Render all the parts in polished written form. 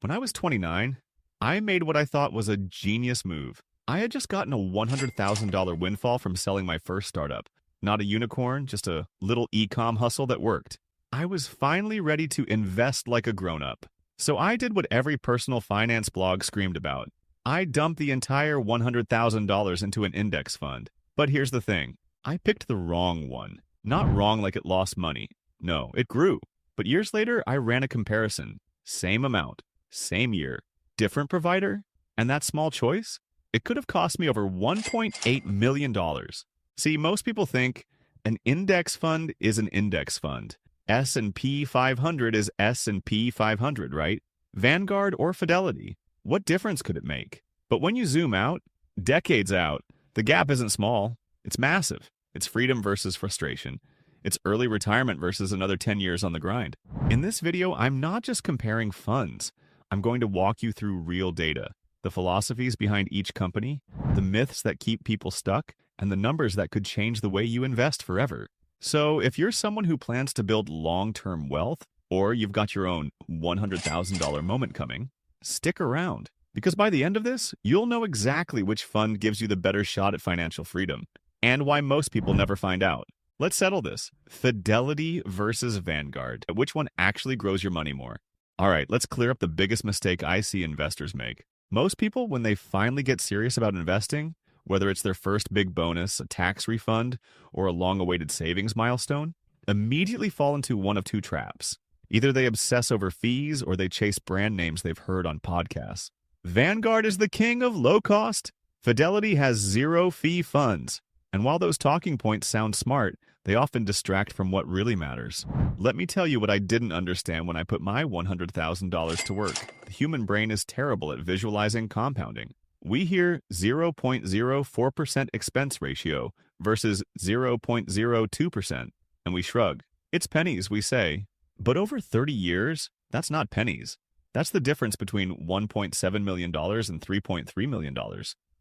When I was 29, I made what I thought was a genius move. I had just gotten a $100,000 windfall from selling my first startup. Not a unicorn, just a little e-com hustle that worked. I was finally ready to invest like a grown-up. So I did what every personal finance blog screamed about. I dumped the entire $100,000 into an index fund. But here's the thing. I picked the wrong one. Not wrong like it lost money. No, it grew. But years later, I ran a comparison. Same amount, same year, different provider, and that small choice? It could have cost me over $1.8 million. See, most people think an index fund is an index fund. S&P 500 is S&P 500, right? Vanguard or Fidelity. What difference could it make? But when you zoom out, decades out, the gap isn't small. It's massive. It's freedom versus frustration. It's early retirement versus another 10 years on the grind. In this video, I'm not just comparing funds. I'm going to walk you through real data, the philosophies behind each company, the myths that keep people stuck, and the numbers that could change the way you invest forever. So if you're someone who plans to build long-term wealth, or you've got your own $100,000 moment coming, stick around. Because by the end of this, you'll know exactly which fund gives you the better shot at financial freedom, and why most people never find out. Let's settle this. Fidelity versus Vanguard. Which one actually grows your money more? All right, let's clear up the biggest mistake I see investors make. Most people, when they finally get serious about investing, whether it's their first big bonus, a tax refund, or a long-awaited savings milestone, immediately fall into one of two traps. Either they obsess over fees or they chase brand names they've heard on podcasts. Vanguard is the king of low cost. Fidelity has zero-fee funds. And while those talking points sound smart, they often distract from what really matters. Let me tell you what I didn't understand when I put my $100,000 to work. The human brain is terrible at visualizing compounding. We hear 0.04% expense ratio versus 0.02%, and we shrug. It's pennies, we say. But over 30 years, that's not pennies. That's the difference between $1.7 million and $3.3 million.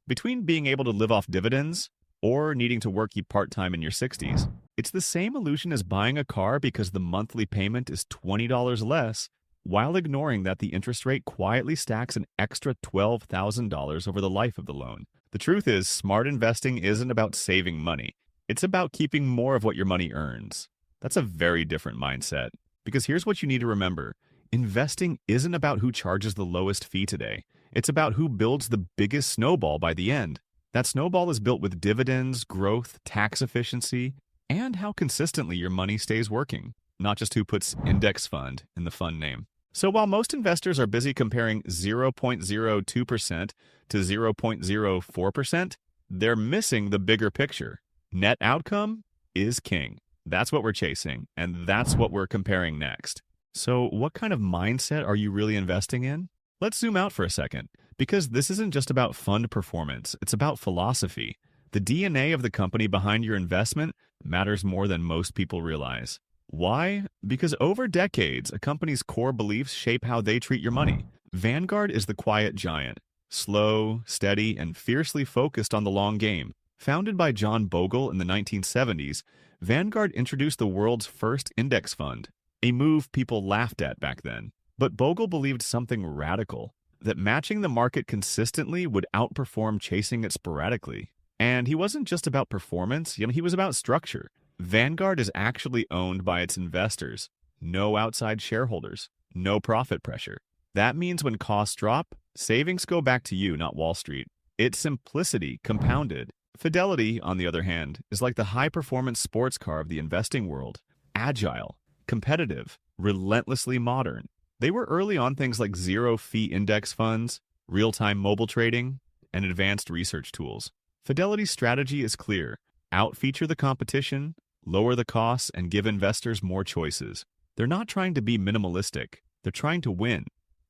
Between being able to live off dividends or needing to work part-time in your 60s. It's the same illusion as buying a car because the monthly payment is $20 less, while ignoring that the interest rate quietly stacks an extra $12,000 over the life of the loan. The truth is, smart investing isn't about saving money. It's about keeping more of what your money earns. That's a very different mindset. Because here's what you need to remember. Investing isn't about who charges the lowest fee today. It's about who builds the biggest snowball by the end. That snowball is built with dividends, growth, tax efficiency, and how consistently your money stays working, not just who puts index fund in the fund name. So while most investors are busy comparing 0.02% to 0.04%, they're missing the bigger picture. Net outcome is king. That's what we're chasing, and that's what we're comparing next. So what kind of mindset are you really investing in? Let's zoom out for a second, because this isn't just about fund performance, it's about philosophy. The DNA of the company behind your investment matters more than most people realize. Why? Because over decades, a company's core beliefs shape how they treat your money. Vanguard is the quiet giant, slow, steady, and fiercely focused on the long game. Founded by John Bogle in the 1970s, Vanguard introduced the world's first index fund, a move people laughed at back then. But Bogle believed something radical, that matching the market consistently would outperform chasing it sporadically. And he wasn't just about performance, he was about structure. Vanguard is actually owned by its investors. No outside shareholders. No profit pressure. That means when costs drop, savings go back to you, not Wall Street. It's simplicity compounded. Fidelity, on the other hand, is like the high-performance sports car of the investing world. Agile, competitive, relentlessly modern. They were early on things like zero-fee index funds, real-time mobile trading, and advanced research tools. Fidelity's strategy is clear. Out-feature the competition, lower the costs, and give investors more choices. They're not trying to be minimalistic. They're trying to win,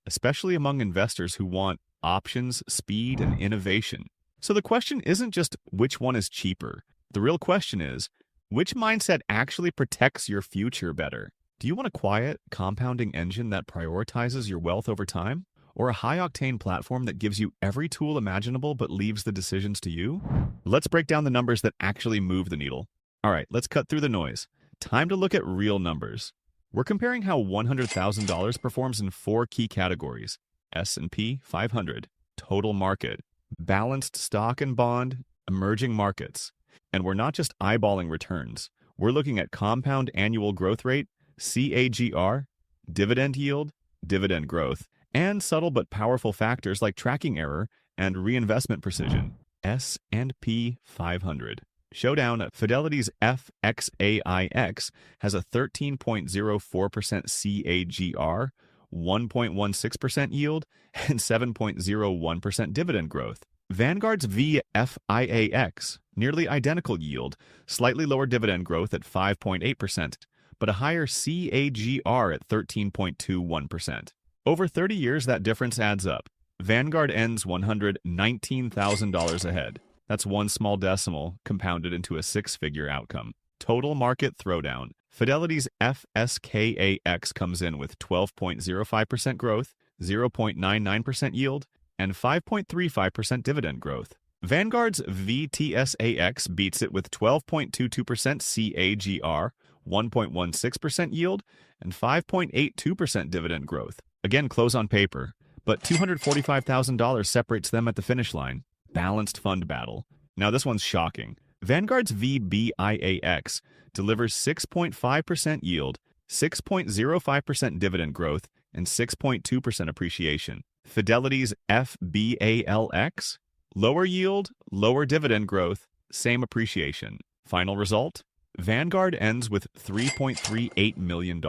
especially among investors who want options, speed, and innovation. So the question isn't just which one is cheaper. The real question is, which mindset actually protects your future better? Do you want a quiet, compounding engine that prioritizes your wealth over time? Or a high-octane platform that gives you every tool imaginable but leaves the decisions to you? Let's break down the numbers that actually move the needle. All right, let's cut through the noise. Time to look at real numbers. We're comparing how $100,000 performs in 4 key categories: S&P 500, total market, balanced stock and bond, emerging markets. And we're not just eyeballing returns. We're looking at compound annual growth rate, CAGR, dividend yield, dividend growth, and subtle but powerful factors like tracking error and reinvestment precision. S&P 500. Showdown, Fidelity's FXAIX has a 13.04% CAGR, 1.16% yield, and 7.01% dividend growth. Vanguard's VFIAX, nearly identical yield, slightly lower dividend growth at 5.8%, but a higher CAGR at 13.21%. Over 30 years, that difference adds up. Vanguard ends $119,000 ahead. That's one small decimal compounded into a six-figure outcome. Total market throwdown. Fidelity's FSKAX comes in with 12.05% growth, 0.99% yield, and 5.35% dividend growth. Vanguard's VTSAX beats it with 12.22% CAGR, 1.16% yield, and 5.82% dividend growth. Again, close on paper, but $245,000 separates them at the finish line. Balanced fund battle. Now this one's shocking. Vanguard's VBIAX delivers 6.5% yield, 6.05% dividend growth, and 6.2% appreciation. Fidelity's FBALX, lower yield, lower dividend growth, same appreciation. Final result? Vanguard ends with $3.38 million.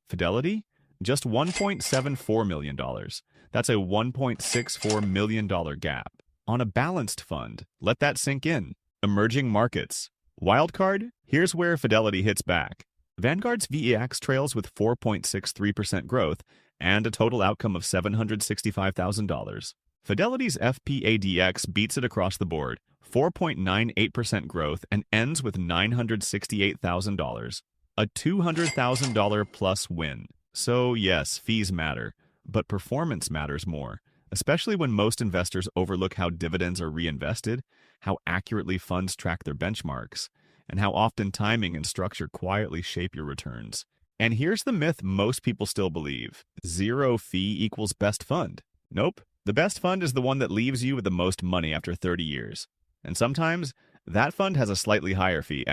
Fidelity? Just $1.74 million. That's a $1.64 million gap. On a balanced fund, let that sink in. Emerging markets. Wildcard? Here's where Fidelity hits back. Vanguard's VEX trails with 4.63% growth and a total outcome of $765,000. Fidelity's FBALX beats it across the board, 4.98% growth, and ends with $968,000. A $200,000 plus win. So yes, fees matter, but performance matters more. Especially when most investors overlook how dividends are reinvested, how accurately funds track their benchmarks, and how often timing and structure quietly shape your returns. And here's the myth most people still believe. Zero fee equals best fund. Nope. The best fund is the one that leaves you with the most money after 30 years. And sometimes, that fund has a slightly higher fee,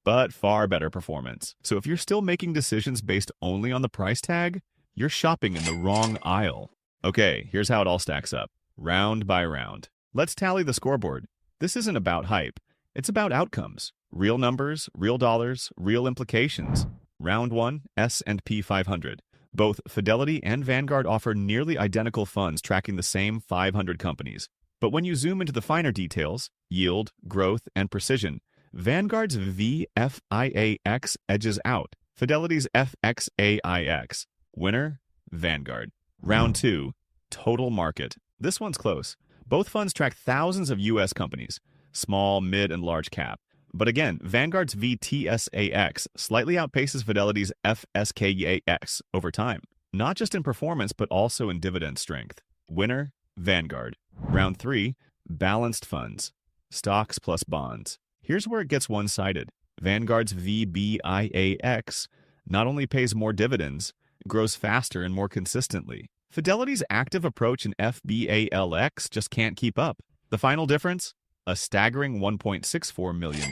but far better performance. So if you're still making decisions based only on the price tag, you're shopping in the wrong aisle. Okay, here's how it all stacks up, round by round. Let's tally the scoreboard. This isn't about hype. It's about outcomes. Real numbers, real dollars, real implications. Round 1, S&P 500. Both Fidelity and Vanguard offer nearly identical funds tracking the same 500 companies. But when you zoom into the finer details, yield, growth, and precision, Vanguard's VFIAX edges out Fidelity's FXAIX. Winner, Vanguard. Round 2, total market. This one's close. Both funds track thousands of U.S. companies, small, mid, and large cap. But again, Vanguard's VTSAX slightly outpaces Fidelity's FSKAX over time, not just in performance, but also in dividend strength. Winner, Vanguard. Round 3, balanced funds. Stocks plus bonds. Here's where it gets one-sided. Vanguard's VBIAX not only pays more dividends, grows faster and more consistently. Fidelity's active approach in FBALX just can't keep up. The final difference? A staggering $1.64 million.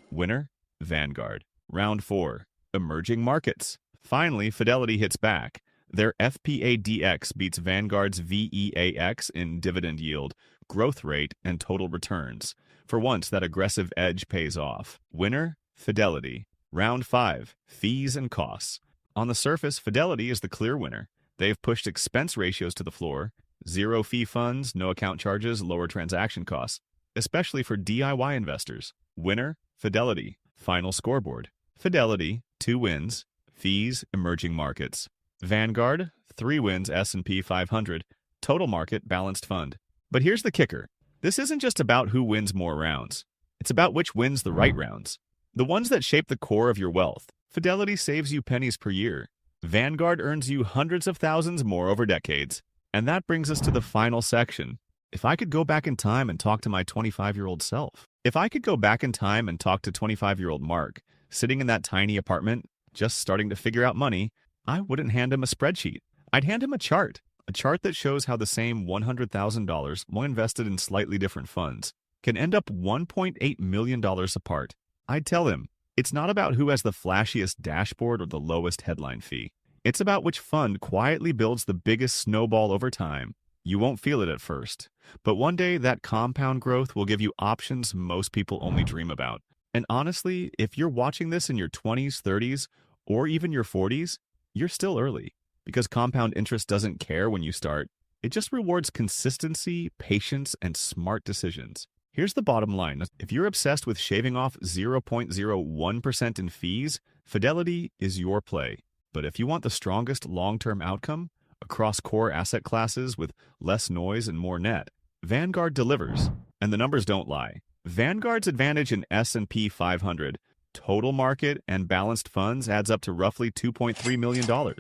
Winner? Vanguard. Round 4. Emerging markets. Finally, Fidelity hits back. Their FBALX beats Vanguard's VEAX in dividend yield, growth rate, and total returns. For once, that aggressive edge pays off. Winner? Fidelity. Round 5. Fees and costs. On the surface, Fidelity is the clear winner. They've pushed expense ratios to the floor. Zero fee funds, no account charges, lower transaction costs, especially for DIY investors. Winner, Fidelity. Final scoreboard. Fidelity, 2 wins. Fees, emerging markets. Vanguard, 3 wins, S&P 500. Total market, balanced fund. But here's the kicker. This isn't just about who wins more rounds. It's about which wins the right rounds. The ones that shape the core of your wealth. Fidelity saves you pennies per year. Vanguard earns you hundreds of thousands more over decades. And that brings us to the final section. If I could go back in time and talk to my 25-year-old self. If I could go back in time and talk to 25-year-old Mark, sitting in that tiny apartment, just starting to figure out money, I wouldn't hand him a spreadsheet. I'd hand him a chart. a chart that shows how the same $100,000, when invested in slightly different funds, can end up $1.8 million apart. I'd tell him, it's not about who has the flashiest dashboard or the lowest headline fee. It's about which fund quietly builds the biggest snowball over time. You won't feel it at first, but one day that compound growth will give you options most people only dream about. And honestly, if you're watching this in your 20s, 30s, or even your 40s, you're still early. Because compound interest doesn't care when you start. It just rewards consistency, patience, and smart decisions. Here's the bottom line. If you're obsessed with shaving off 0.01% in fees, Fidelity is your play. But if you want the strongest long-term outcome across core asset classes with less noise and more net, Vanguard delivers. And the numbers don't lie. Vanguard's advantage in S&P 500, total market and balanced funds adds up to roughly $2.3 million.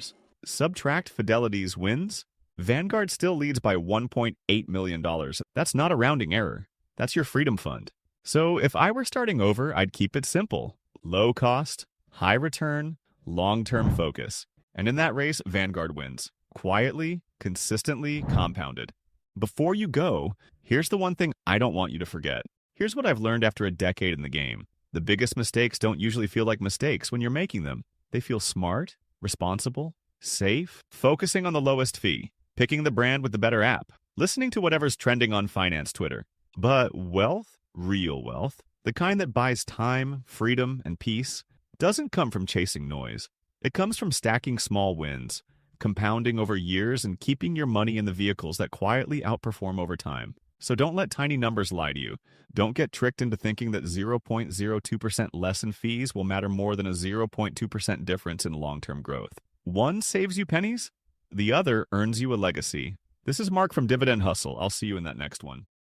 Subtract Fidelity's wins, Vanguard still leads by $1.8 million. That's not a rounding error. That's your freedom fund. So if I were starting over, I'd keep it simple. Low cost, high return, long-term focus. And in that race, Vanguard wins. Quietly, consistently, compounded. Before you go, here's the one thing I don't want you to forget. Here's what I've learned after a decade in the game. The biggest mistakes don't usually feel like mistakes when you're making them. They feel smart, responsible, safe, focusing on the lowest fee, picking the brand with the better app, listening to whatever's trending on finance Twitter. But wealth, real wealth, the kind that buys time, freedom, and peace, doesn't come from chasing noise. It comes from stacking small wins, compounding over years, and keeping your money in the vehicles that quietly outperform over time. So don't let tiny numbers lie to you. Don't get tricked into thinking that 0.02% less in fees will matter more than a 0.2% difference in long-term growth. One saves you pennies, the other earns you a legacy. This is Mark from Dividend Hustle. I'll see you in that next one.